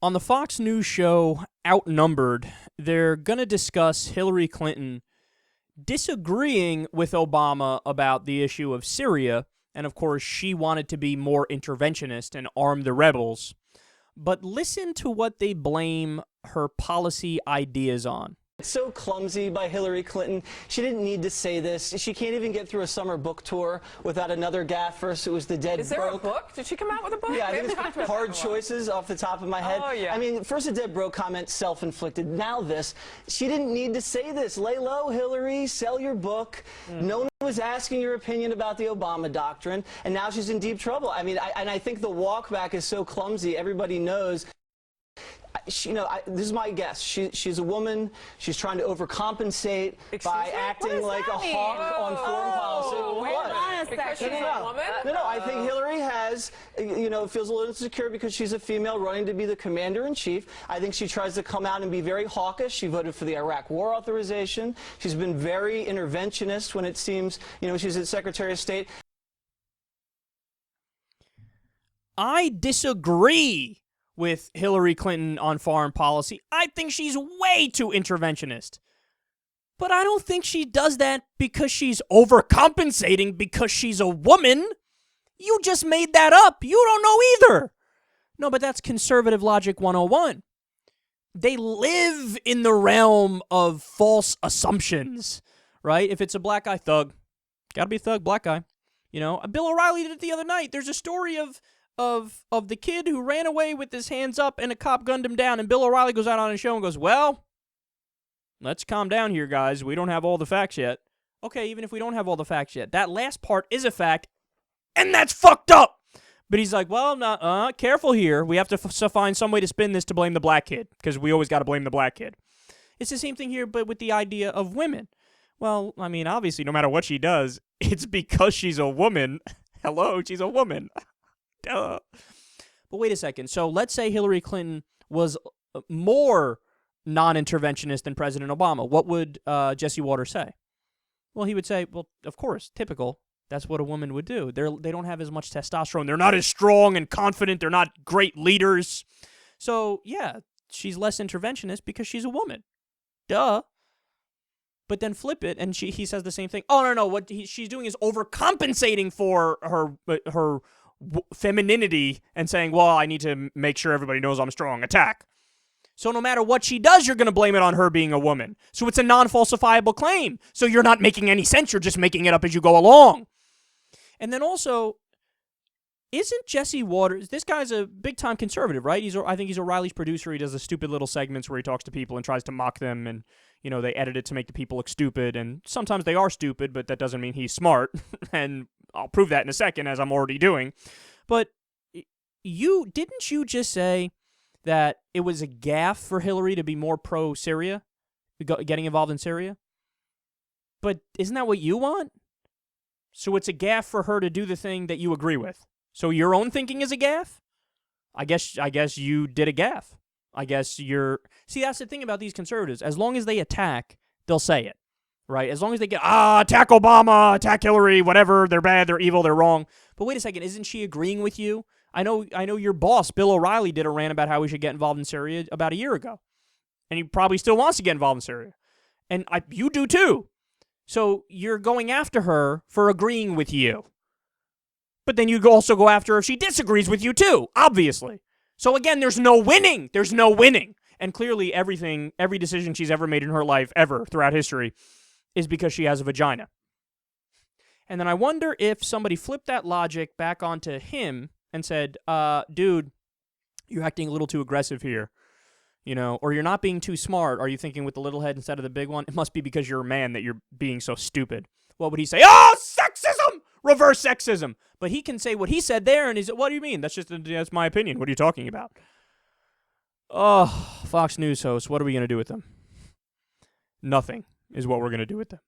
On the Fox News show Outnumbered, they're going to discuss Hillary Clinton disagreeing with Obama about the issue of Syria, and of course she wanted to be more interventionist and arm the rebels. But listen to what they blame her policy ideas on. It's so clumsy by Hillary Clinton. She didn't need to say this. She can't even get through a summer book tour without another gaffe. First, it was the dead Is there broke. a book? Did she come out with a book? Yeah, I think it's Hard Choices off the top of my head. Oh, yeah. I mean, first a dead broke comment, self-inflicted. Now this. She didn't need to say this. Lay low, Hillary. Sell your book. No one was asking your opinion about the Obama doctrine, and now she's in deep trouble. I mean, I think the walk back is so clumsy. Everybody knows. This is my guess. She's a woman. She's trying to overcompensate by acting like a hawk on foreign policy. Wait a minute. Because she's a woman? No, I think Hillary has, feels a little insecure because she's a female running to be the commander-in-chief. I think she tries to come out and be very hawkish. She voted for the Iraq War authorization. She's been very interventionist when it seems, she's a Secretary of State. I disagree with Hillary Clinton on foreign policy. I think she's way too interventionist. But I don't think she does that because she's overcompensating because she's a woman. You just made that up. You don't know either. No, but that's conservative logic 101. They live in the realm of false assumptions, right? If it's a black guy, thug. Gotta be a thug, black guy. Bill O'Reilly did it the other night. There's a story of the kid who ran away with his hands up and a cop gunned him down, and Bill O'Reilly goes out on his show and goes, well, let's calm down here, guys. We don't have all the facts yet. Okay, even if we don't have all the facts yet, that last part is a fact, and that's fucked up. But he's like, well, careful here. We have to find some way to spin this to blame the black kid, because we always got to blame the black kid. It's the same thing here, but with the idea of women. Well, I mean, obviously, no matter what she does, it's because she's a woman. Hello, she's a woman. Duh. But wait a second. So let's say Hillary Clinton was more non-interventionist than President Obama. What would Jesse Waters say? Well, he would say, well, of course, typical. That's what a woman would do. They don't have as much testosterone. They're not as strong and confident. They're not great leaders. So, yeah, she's less interventionist because she's a woman. Duh. But then flip it, and he says the same thing. Oh, no. What she's doing is overcompensating for her femininity and saying, well, I need to make sure everybody knows I'm strong. Attack. So no matter what she does, you're going to blame it on her being a woman. So it's a non-falsifiable claim. So you're not making any sense. You're just making it up as you go along. And then also, isn't Jesse Waters, this guy's a big-time conservative, right? I think he's O'Reilly's producer. He does the stupid little segments where he talks to people and tries to mock them, and, they edit it to make the people look stupid, and sometimes they are stupid, but that doesn't mean he's smart, and I'll prove that in a second, as I'm already doing. But didn't you just say that it was a gaffe for Hillary to be more pro-Syria, getting involved in Syria? But isn't that what you want? So it's a gaffe for her to do the thing that you agree with. So your own thinking is a gaffe? I guess you did a gaffe. See, that's the thing about these conservatives. As long as they attack, they'll say it, right? As long as they get, attack Obama, attack Hillary, whatever, they're bad, they're evil, they're wrong. But wait a second, isn't she agreeing with you? I know your boss, Bill O'Reilly, did a rant about how we should get involved in Syria about a year ago. And he probably still wants to get involved in Syria. And you do too. So you're going after her for agreeing with you. But then you also go after her if she disagrees with you too, obviously. So again, there's no winning. There's no winning. And clearly every decision she's ever made in her life, ever, throughout history, is because she has a vagina. And then I wonder if somebody flipped that logic back onto him and said, dude, you're acting a little too aggressive here. Or you're not being too smart. Are you thinking with the little head instead of the big one? It must be because you're a man that you're being so stupid. What would he say? Oh, sexism! Reverse sexism. But he can say what he said there, and he's, what do you mean? That's my opinion. What are you talking about? Oh, Fox News hosts, what are we going to do with them? Nothing is what we're going to do with them.